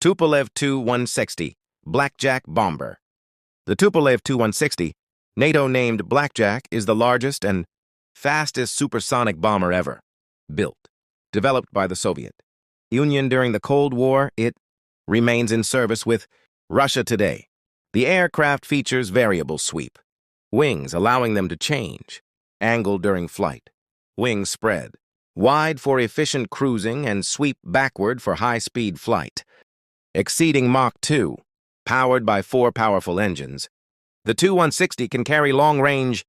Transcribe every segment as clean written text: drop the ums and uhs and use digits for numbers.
Tupolev Tu-160, Blackjack bomber. The Tupolev Tu-160, NATO-named Blackjack, is the largest and fastest supersonic bomber ever built. Developed by the Soviet Union during the Cold War, it remains in service with Russia today. The aircraft features variable sweep, wings allowing them to change angle during flight, wings spread wide for efficient cruising and sweep backward for high-speed flight. Exceeding Mach 2, powered by 4 powerful engines, the Tu-160 can carry long-range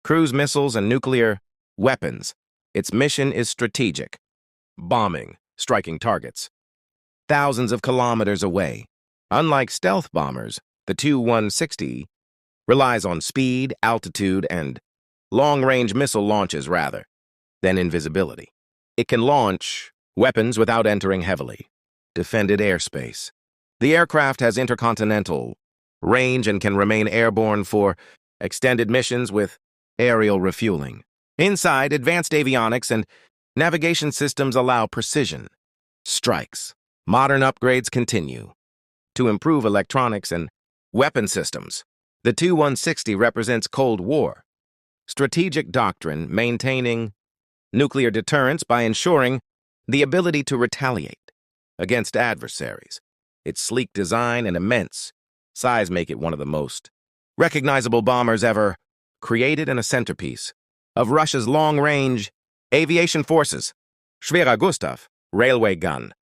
cruise missiles and nuclear weapons. Its mission is strategic, bombing, striking targets thousands of kilometers away. Unlike stealth bombers, the Tu-160 relies on speed, altitude, and long-range missile launches rather than invisibility. It can launch weapons without entering heavily defended airspace. The aircraft has intercontinental range and can remain airborne for extended missions with aerial refueling. Inside, advanced avionics and navigation systems allow precision strikes. Modern upgrades continue to improve electronics and weapon systems. The Tu-160 represents Cold War strategic doctrine, maintaining nuclear deterrence by ensuring the ability to retaliate against adversaries. Its sleek design and immense size make it one of the most recognizable bombers ever created and a centerpiece of Russia's long-range aviation forces. Schwerer Gustav, railway gun.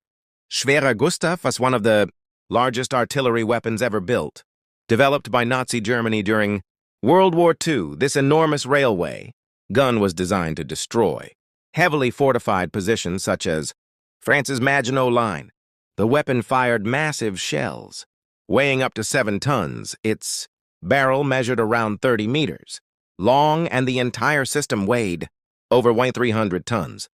Schwerer Gustav was one of the largest artillery weapons ever built. Developed by Nazi Germany during World War II, this enormous railway gun was designed to destroy heavily fortified positions such as France's Maginot Line. The weapon fired massive shells, weighing up to 7 tons. Its barrel measured around 30 meters long, and the entire system weighed over 1,300 tons.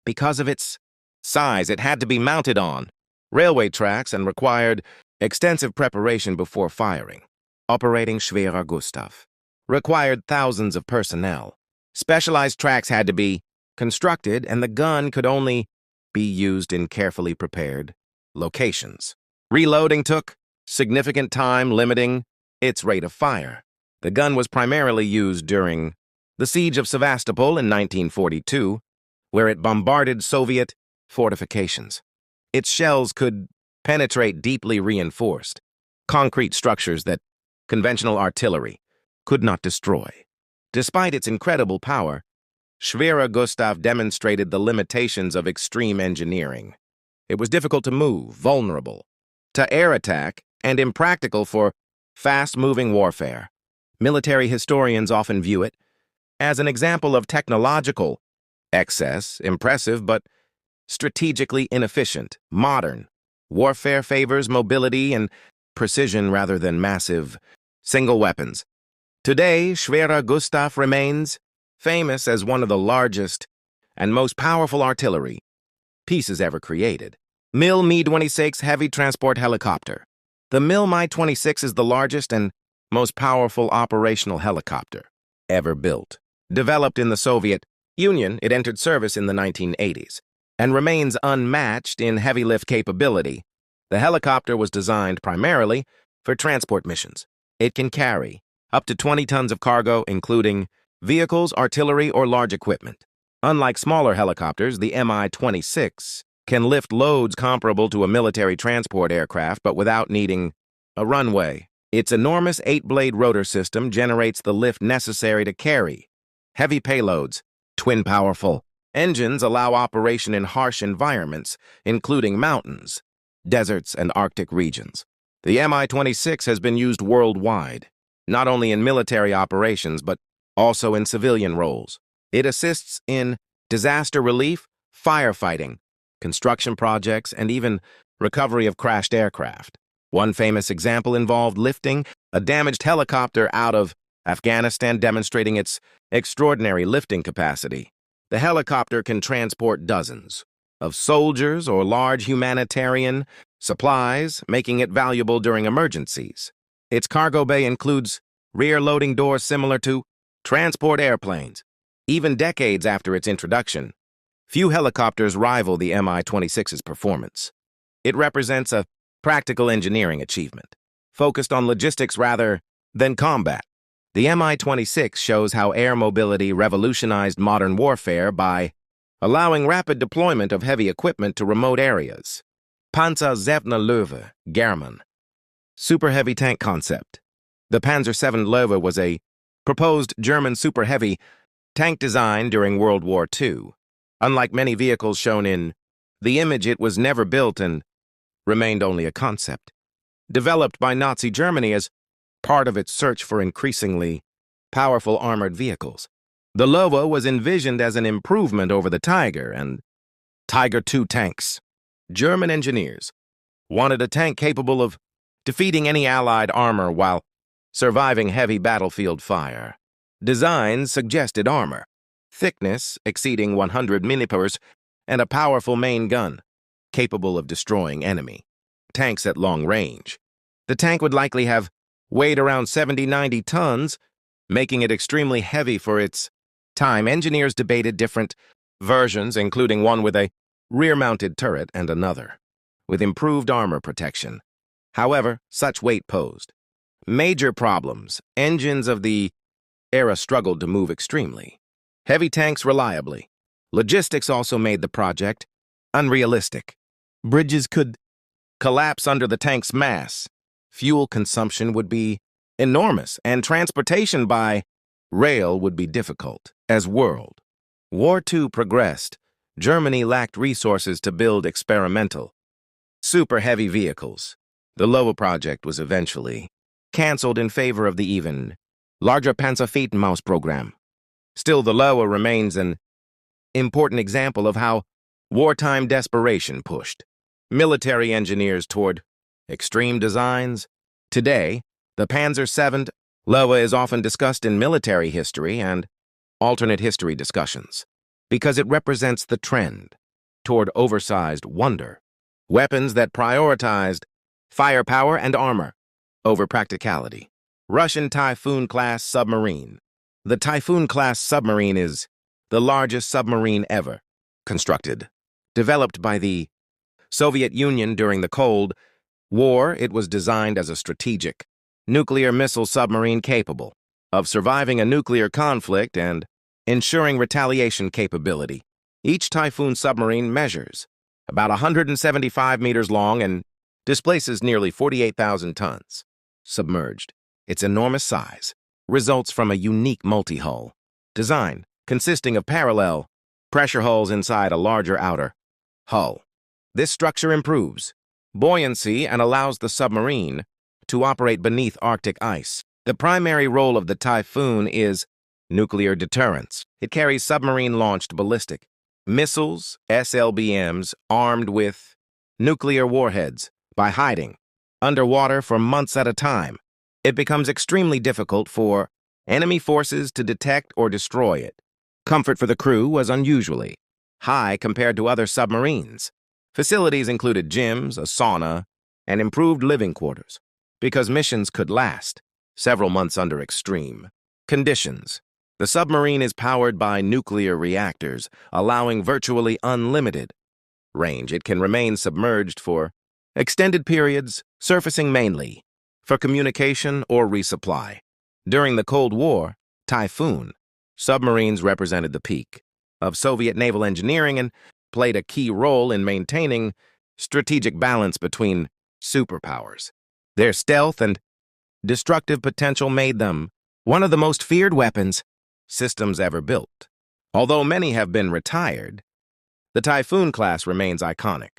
Because of its size, it had to be mounted on railway tracks and required extensive preparation before firing. Operating Schwerer Gustav required thousands of personnel. Specialized tracks had to be constructed, and the gun could only be used in carefully prepared locations. Reloading took significant time, limiting its rate of fire. The gun was primarily used during the Siege of Sevastopol in 1942, where it bombarded Soviet fortifications. Its shells could penetrate deeply reinforced concrete structures that conventional artillery could not destroy. Despite its incredible power, Schwerer Gustav demonstrated the limitations of extreme engineering. It was difficult to move, vulnerable to air attack, and impractical for fast-moving warfare. Military historians often view it as an example of technological excess, impressive but strategically inefficient. Modern warfare favors mobility and precision rather than massive single weapons. Today, Schwerer Gustav remains famous as one of the largest and most powerful artillery pieces ever created. Mil Mi-26 heavy transport helicopter. The Mil Mi-26 is the largest and most powerful operational helicopter ever built. Developed in the Soviet Union, it entered service in the 1980s and remains unmatched in heavy lift capability. The helicopter was designed primarily for transport missions. It can carry up to 20 tons of cargo, including vehicles, artillery, or large equipment. Unlike smaller helicopters, the Mi-26 can lift loads comparable to a military transport aircraft, but without needing a runway. Its enormous 8-blade rotor system generates the lift necessary to carry heavy payloads. Twin powerful engines allow operation in harsh environments, including mountains, deserts, and Arctic regions. The Mi-26 has been used worldwide, not only in military operations, but also in civilian roles. It assists in disaster relief, firefighting, construction projects, and even recovery of crashed aircraft. One famous example involved lifting a damaged helicopter out of Afghanistan, demonstrating its extraordinary lifting capacity. The helicopter can transport dozens of soldiers or large humanitarian supplies, making it valuable during emergencies. Its cargo bay includes rear loading doors similar to transport airplanes. Even decades after its introduction, few helicopters rival the Mi-26's performance. It represents a practical engineering achievement, focused on logistics rather than combat. The Mi-26 shows how air mobility revolutionized modern warfare by allowing rapid deployment of heavy equipment to remote areas. Panzer-7 Löwe, German. Super heavy tank concept. The Panzer VII Löwe was a proposed German super heavy tank design during World War II. Unlike many vehicles shown in the image, it was never built and remained only a concept. Developed by Nazi Germany as part of its search for increasingly powerful armored vehicles, the Löwe was envisioned as an improvement over the Tiger and Tiger II tanks. German engineers wanted a tank capable of defeating any Allied armor while surviving heavy battlefield fire. Designs suggested armor, thickness exceeding 100 millipers, and a powerful main gun capable of destroying enemy tanks at long range. The tank would likely have weighed around 70-90 tons, making it extremely heavy for its time. Engineers debated different versions, including one with a rear-mounted turret and another with improved armor protection. However, such weight posed major problems. Engines of the era struggled to move extremely heavy tanks reliably. Logistics also made the project unrealistic. Bridges could collapse under the tank's mass. Fuel consumption would be enormous, and transportation by rail would be difficult. As World War II progressed, Germany lacked resources to build experimental, super heavy vehicles. The Löwe project was eventually canceled in favor of the even larger Panzerfeitenmaus program. Still, the Löwe remains an important example of how wartime desperation pushed military engineers toward extreme designs. Today, the Panzer VII Löwe is often discussed in military history and alternate history discussions because it represents the trend toward oversized wonder, weapons that prioritized firepower and armor over practicality. Russian Typhoon-class submarine. The Typhoon-class submarine is the largest submarine ever constructed. Developed by the Soviet Union during the Cold War, it was designed as a strategic nuclear missile submarine capable of surviving a nuclear conflict and ensuring retaliation capability. Each Typhoon submarine measures about 175 meters long and displaces nearly 48,000 tons. Submerged, its enormous size results from a unique multi-hull design consisting of parallel pressure hulls inside a larger outer hull. This structure improves buoyancy and allows the submarine to operate beneath Arctic ice. The primary role of the Typhoon is nuclear deterrence. It carries submarine-launched ballistic missiles, SLBMs, armed with nuclear warheads. By hiding underwater for months at a time, it becomes extremely difficult for enemy forces to detect or destroy it. Comfort for the crew was unusually high compared to other submarines. Facilities included gyms, a sauna, and improved living quarters because missions could last several months under extreme conditions. The submarine is powered by nuclear reactors, allowing virtually unlimited range. It can remain submerged for extended periods, surfacing mainly for communication or resupply. During the Cold War, Typhoon submarines represented the peak of Soviet naval engineering and played a key role in maintaining strategic balance between superpowers. Their stealth and destructive potential made them one of the most feared weapons systems ever built. Although many have been retired, the Typhoon class remains iconic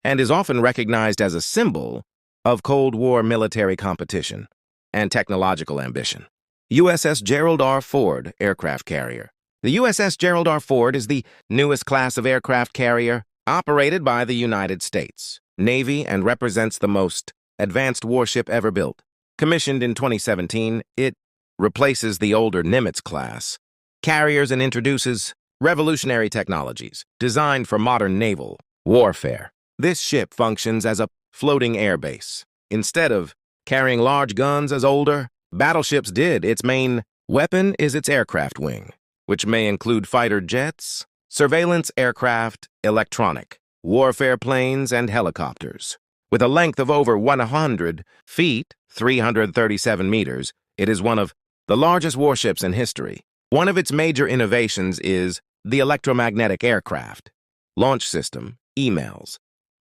and is often recognized as a symbol of Cold War military competition and technological ambition. USS Gerald R. Ford aircraft carrier. The USS Gerald R. Ford is the newest class of aircraft carrier operated by the United States Navy and represents the most advanced warship ever built. Commissioned in 2017, it replaces the older Nimitz class carriers and introduces revolutionary technologies designed for modern naval warfare. This ship functions as a floating airbase. Instead of carrying large guns as older battleships did, its main weapon is its aircraft wing, which may include fighter jets, surveillance aircraft, electronic warfare planes, and helicopters. With a length of over 100 feet, 337 meters, it is one of the largest warships in history. One of its major innovations is the electromagnetic aircraft launch system, EMALS.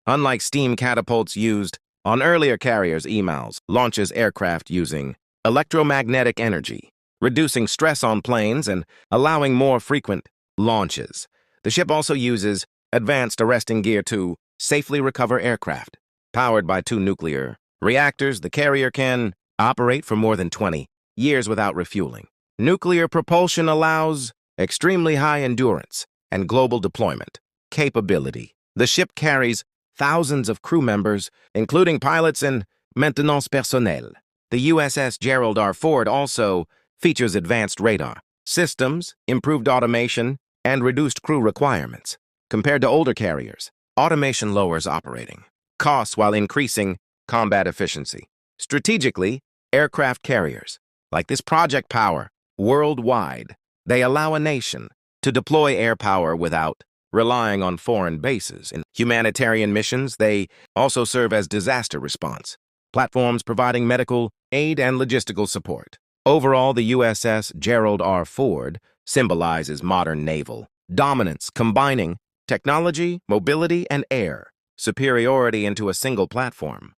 Unlike steam catapults used on earlier carriers, EMALS launches aircraft using electromagnetic energy, reducing stress on planes and allowing more frequent launches. The ship also uses advanced arresting gear to safely recover aircraft. Powered by 2 nuclear reactors, the carrier can operate for more than 20 years without refueling. Nuclear propulsion allows extremely high endurance and global deployment capability. The ship carries thousands of crew members, including pilots and maintenance personnel. The USS Gerald R. Ford also features advanced radar systems, improved automation, and reduced crew requirements. Compared to older carriers, automation lowers operating costs while increasing combat efficiency. Strategically, aircraft carriers, like this Project Power, worldwide, they allow a nation to deploy air power without relying on foreign bases. In humanitarian missions, they also serve as disaster response platforms providing medical aid and logistical support. Overall, the USS Gerald R. Ford symbolizes modern naval dominance, combining technology, mobility, and air superiority into a single platform.